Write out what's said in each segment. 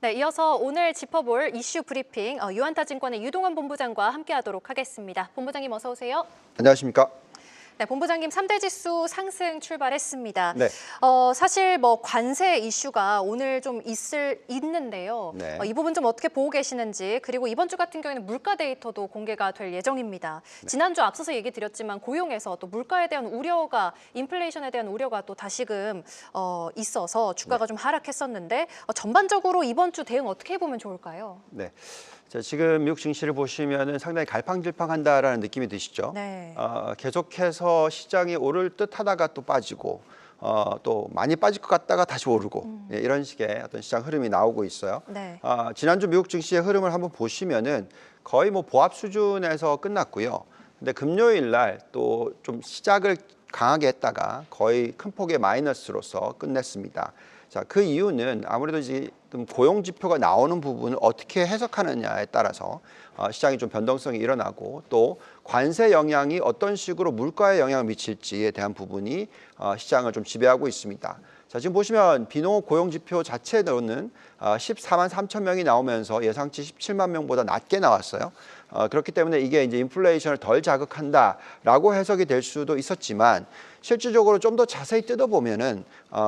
네, 이어서 오늘 짚어볼 이슈 브리핑 유한타증권의 유동환 본부장과 함께하도록 하겠습니다. 본부장님 어서 오세요. 안녕하십니까? 네, 본부장님 3대 지수 상승 출발했습니다. 네. 사실 뭐 관세 이슈가 오늘 좀 있는데요. 네. 이 부분 좀 어떻게 보고 계시는지, 그리고 이번 주 같은 경우에는 물가 데이터도 공개가 될 예정입니다. 네. 지난주 앞서서 얘기 드렸지만 고용에서 또 물가에 대한 우려가, 인플레이션에 대한 우려가 또 다시금 있어서 주가가 좀 하락했었는데 전반적으로 이번 주 대응 어떻게 해보면 좋을까요? 네. 자, 지금 미국 증시를 보시면은 상당히 갈팡질팡한다라는 느낌이 드시죠? 네. 계속해서 시장이 오를 듯 하다가 또 빠지고 또 많이 빠질 것 같다가 다시 오르고 이런 식의 어떤 시장 흐름이 나오고 있어요. 네. 지난주 미국 증시의 흐름을 한번 보시면은 거의 뭐 보합 수준에서 끝났고요. 근데 금요일 날 또 좀 시작을 강하게 했다가 거의 큰 폭의 마이너스로서 끝냈습니다. 자, 그 이유는 아무래도 지금 고용 지표가 나오는 부분을 어떻게 해석하느냐에 따라서 시장이 좀 변동성이 일어나고 또 관세 영향이 어떤 식으로 물가에 영향을 미칠지에 대한 부분이 시장을 좀 지배하고 있습니다. 자, 지금 보시면 비농업 고용 지표 자체로는 14만 3천 명이 나오면서 예상치 17만 명보다 낮게 나왔어요. 그렇기 때문에 이게 이제 인플레이션을 덜 자극한다라고 해석이 될 수도 있었지만 실질적으로 좀 더 자세히 뜯어보면은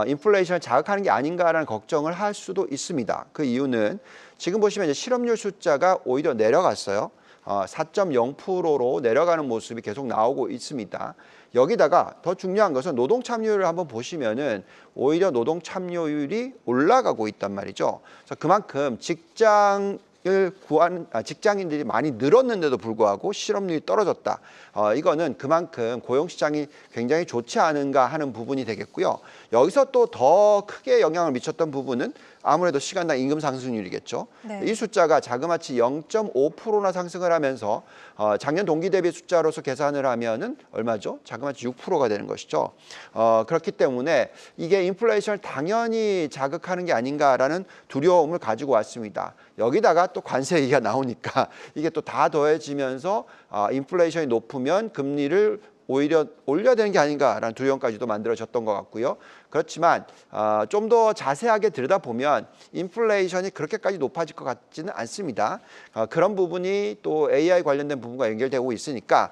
인플레이션을 자극하는 게 아닌가라는 걱정을 할 수도 있습니다. 그 이유는 지금 보시면 이제 실업률 숫자가 오히려 내려갔어요. 4.0%로 내려가는 모습이 계속 나오고 있습니다. 여기다가 더 중요한 것은 노동 참여율을 한번 보시면은 오히려 노동 참여율이 올라가고 있단 말이죠. 그래서 그만큼 직장을 구하는 직장인들이 많이 늘었는데도 불구하고 실업률이 떨어졌다. 이거는 그만큼 고용 시장이 굉장히 좋지 않은가 하는 부분이 되겠고요. 여기서 또 더 크게 영향을 미쳤던 부분은 아무래도 시간당 임금 상승률이겠죠. 네. 이 숫자가 자그마치 0.5%나 상승을 하면서 작년 동기 대비 숫자로서 계산을 하면은 얼마죠? 자그마치 6%가 되는 것이죠. 그렇기 때문에 이게 인플레이션을 당연히 자극하는 게 아닌가라는 두려움을 가지고 왔습니다. 여기다가 또 관세 얘기가 나오니까 이게 또 다 더해지면서 인플레이션이 높으면 금리를 오히려 올려야 되는 게 아닌가라는 두려움까지도 만들어졌던 것 같고요. 그렇지만 좀 더 자세하게 들여다보면 인플레이션이 그렇게까지 높아질 것 같지는 않습니다. 그런 부분이 또 AI 관련된 부분과 연결되고 있으니까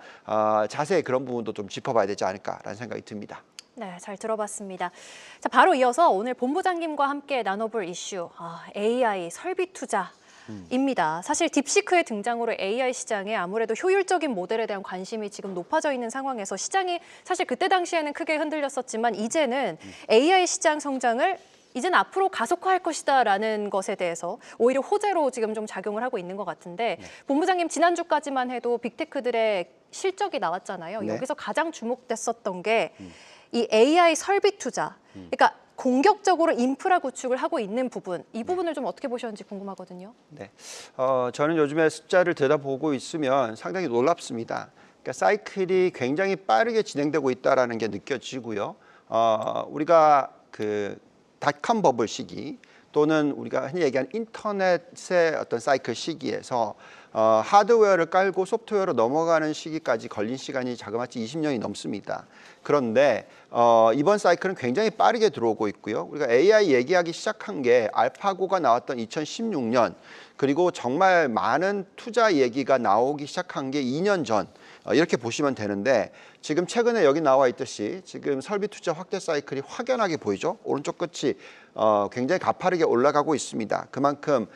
자세히 그런 부분도 좀 짚어봐야 되지 않을까라는 생각이 듭니다. 네, 잘 들어봤습니다. 자, 바로 이어서 오늘 본부장님과 함께 나눠볼 이슈, AI 설비 투자입니다. 사실 딥시크의 등장으로 AI 시장에 아무래도 효율적인 모델에 대한 관심이 지금 높아져 있는 상황에서 시장이 사실 그때 당시에는 크게 흔들렸었지만 이제는 AI 시장 성장을 이제는 앞으로 가속화할 것이다라는 것에 대해서 오히려 호재로 지금 좀 작용을 하고 있는 것 같은데 본부장님 지난주까지만 해도 빅테크들의 실적이 나왔잖아요. 네. 여기서 가장 주목됐었던 게 이 AI 설비 투자, 그러니까 공격적으로 인프라 구축을 하고 있는 부분, 이 부분을 좀 어떻게 보셨는지 궁금하거든요. 네, 저는 요즘에 숫자를 들여다보고 있으면 상당히 놀랍습니다. 그러니까 사이클이 굉장히 빠르게 진행되고 있다라는 게 느껴지고요. 우리가 그 닷컴 버블 시기 또는 우리가 흔히 얘기하는 인터넷의 어떤 사이클 시기에서 하드웨어를 깔고 소프트웨어로 넘어가는 시기까지 걸린 시간이 자그마치 20년이 넘습니다. 그런데 이번 사이클은 굉장히 빠르게 들어오고 있고요. 우리가 AI 얘기하기 시작한 게 알파고가 나왔던 2016년, 그리고 정말 많은 투자 얘기가 나오기 시작한 게 2년 전, 이렇게 보시면 되는데 지금 최근에 여기 나와 있듯이 지금 설비 투자 확대 사이클이 확연하게 보이죠. 오른쪽 끝이 굉장히 가파르게 올라가고 있습니다. 그만큼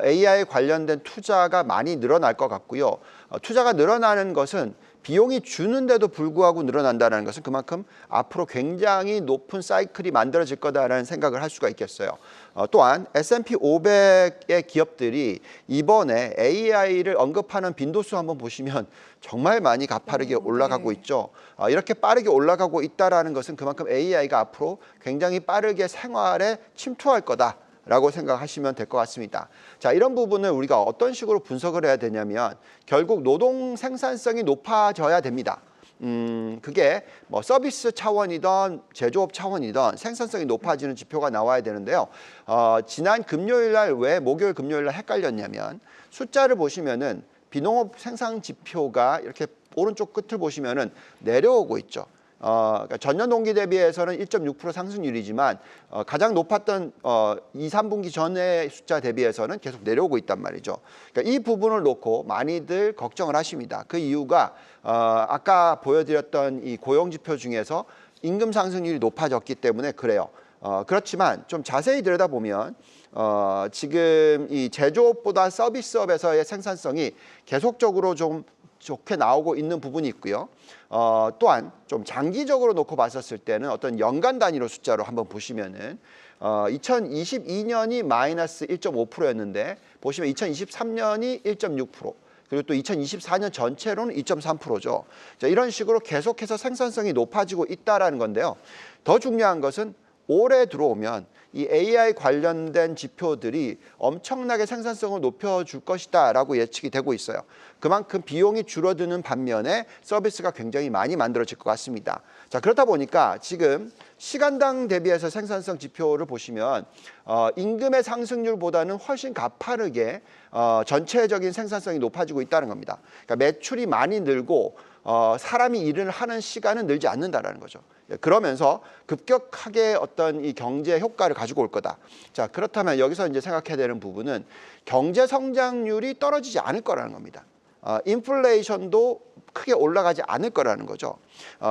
AI 관련된 투자가 많이 늘어날 것 같고요. 투자가 늘어나는 것은 비용이 주는데도 불구하고 늘어난다는 것은 그만큼 앞으로 굉장히 높은 사이클이 만들어질 거다라는 생각을 할 수가 있겠어요. 또한 S&P 500의 기업들이 이번에 AI를 언급하는 빈도수 한번 보시면 정말 많이 가파르게 올라가고 있죠. 이렇게 빠르게 올라가고 있다는 것은 그만큼 AI가 앞으로 굉장히 빠르게 생활에 침투할 거다. 라고 생각하시면 될 것 같습니다. 자, 이런 부분을 우리가 어떤 식으로 분석을 해야 되냐면 결국 노동 생산성이 높아져야 됩니다. 그게 뭐 서비스 차원이든 제조업 차원이든 생산성이 높아지는 지표가 나와야 되는데요. 지난 금요일 날 왜 목요일 금요일 날 헷갈렸냐면 숫자를 보시면은 비농업 생산 지표가 이렇게 오른쪽 끝을 보시면은 내려오고 있죠. 그러니까 전년 동기 대비해서는 1.6% 상승률이지만 가장 높았던 2, 3분기 전의 숫자 대비해서는 계속 내려오고 있단 말이죠. 그러니까 이 부분을 놓고 많이들 걱정을 하십니다. 그 이유가 아까 보여드렸던 이 고용 지표 중에서 임금 상승률이 높아졌기 때문에 그래요. 그렇지만 좀 자세히 들여다보면 지금 이 제조업보다 서비스업에서의 생산성이 계속적으로 좀 좋게 나오고 있는 부분이 있고요. 또한 좀 장기적으로 놓고 봤었을 때는 어떤 연간 단위로 숫자로 한번 보시면은 2022년이 마이너스 1.5%였는데 보시면 2023년이 1.6%. 그리고 또 2024년 전체로는 2.3%죠. 자, 이런 식으로 계속해서 생산성이 높아지고 있다라는 건데요. 더 중요한 것은 올해 들어오면 이 AI 관련된 지표들이 엄청나게 생산성을 높여줄 것이다라고 예측이 되고 있어요. 그만큼 비용이 줄어드는 반면에 서비스가 굉장히 많이 만들어질 것 같습니다. 자, 그렇다 보니까 지금 시간당 대비해서 생산성 지표를 보시면 임금의 상승률보다는 훨씬 가파르게 전체적인 생산성이 높아지고 있다는 겁니다. 그러니까 매출이 많이 늘고 사람이 일을 하는 시간은 늘지 않는다라는 거죠. 그러면서 급격하게 어떤 이 경제 효과를 가지고 올 거다. 자, 그렇다면 여기서 이제 생각해야 되는 부분은 경제 성장률이 떨어지지 않을 거라는 겁니다. 인플레이션도 크게 올라가지 않을 거라는 거죠.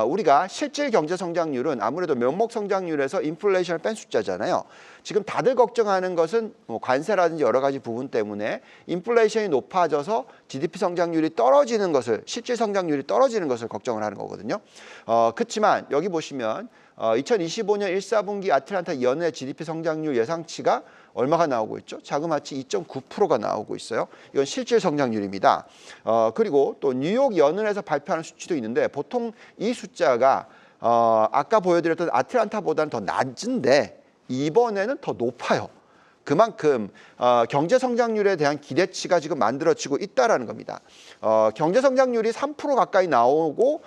우리가 실질 경제 성장률은 아무래도 명목 성장률에서 인플레이션을 뺀 숫자잖아요. 지금 다들 걱정하는 것은 뭐 관세라든지 여러 가지 부분 때문에 인플레이션이 높아져서 GDP 성장률이 떨어지는 것을, 실질 성장률이 떨어지는 것을 걱정을 하는 거거든요. 그렇지만 여기 보시면 2025년 1, 4분기 아틀란타 연해 GDP 성장률 예상치가 얼마가 나오고 있죠? 자그마치 2.9%가 나오고 있어요. 이건 실질 성장률입니다. 그리고 또 뉴욕 연은에서 발표하는 수치도 있는데 보통 이 숫자가 아까 보여드렸던 아틀란타보다는 더 낮은데 이번에는 더 높아요. 그만큼 경제 성장률에 대한 기대치가 지금 만들어지고 있다라는 겁니다. 경제 성장률이 3% 가까이 나오고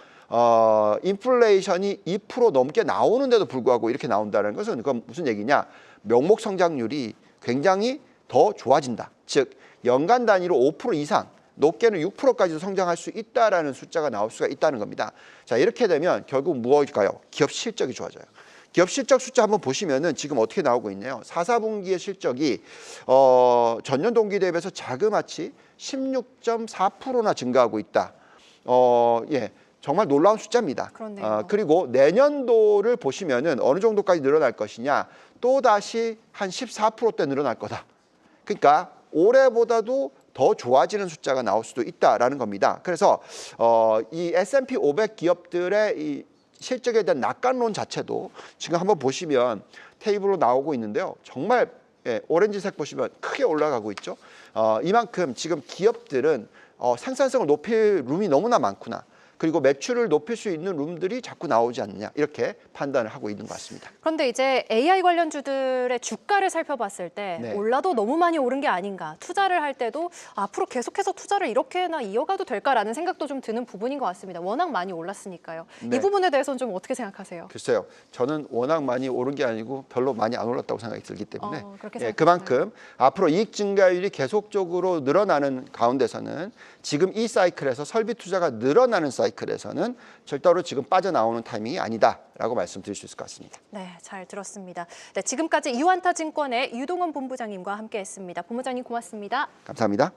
인플레이션이 2% 넘게 나오는데도 불구하고 이렇게 나온다는 것은 그건 무슨 얘기냐? 명목 성장률이 굉장히 더 좋아진다. 즉 연간 단위로 5% 이상, 높게는 6%까지도 성장할 수 있다라는 숫자가 나올 수가 있다는 겁니다. 자, 이렇게 되면 결국 무엇일까요? 기업 실적이 좋아져요. 기업 실적 숫자 한번 보시면은 지금 어떻게 나오고 있네요. 4, 4분기의 실적이 전년 동기 대비해서 자그마치 16.4%나 증가하고 있다. 예. 정말 놀라운 숫자입니다. 그리고 내년도를 보시면은 어느 정도까지 늘어날 것이냐, 또 다시 한 14%대 늘어날 거다. 그러니까 올해보다도 더 좋아지는 숫자가 나올 수도 있다라는 겁니다. 그래서 이 S&P 500 기업들의 이 실적에 대한 낙관론 자체도 지금 한번 보시면 테이블로 나오고 있는데요. 정말 오렌지색 보시면 크게 올라가고 있죠. 이만큼 지금 기업들은 생산성을 높일 룸이 너무나 많구나. 그리고 매출을 높일 수 있는 룸들이 자꾸 나오지 않느냐 이렇게 판단을 하고 있는 것 같습니다. 그런데 이제 AI 관련주들의 주가를 살펴봤을 때 네. 올라도 너무 많이 오른 게 아닌가. 투자를 할 때도 앞으로 계속해서 투자를 이렇게나 이어가도 될까라는 생각도 좀 드는 부분인 것 같습니다. 워낙 많이 올랐으니까요. 네. 이 부분에 대해서는 좀 어떻게 생각하세요? 글쎄요. 저는 워낙 많이 오른 게 아니고 별로 많이 안 올랐다고 생각이 들기 때문에 그렇게 그만큼 앞으로 이익 증가율이 계속적으로 늘어나는 가운데서는 지금 이 사이클에서 설비 투자가 늘어나는 사이클에서는 절대로 지금 빠져나오는 타이밍이 아니다라고 말씀드릴 수 있을 것 같습니다. 네, 잘 들었습니다. 네, 지금까지 유안타증권의 유동원 본부장님과 함께했습니다. 본부장님 고맙습니다. 감사합니다.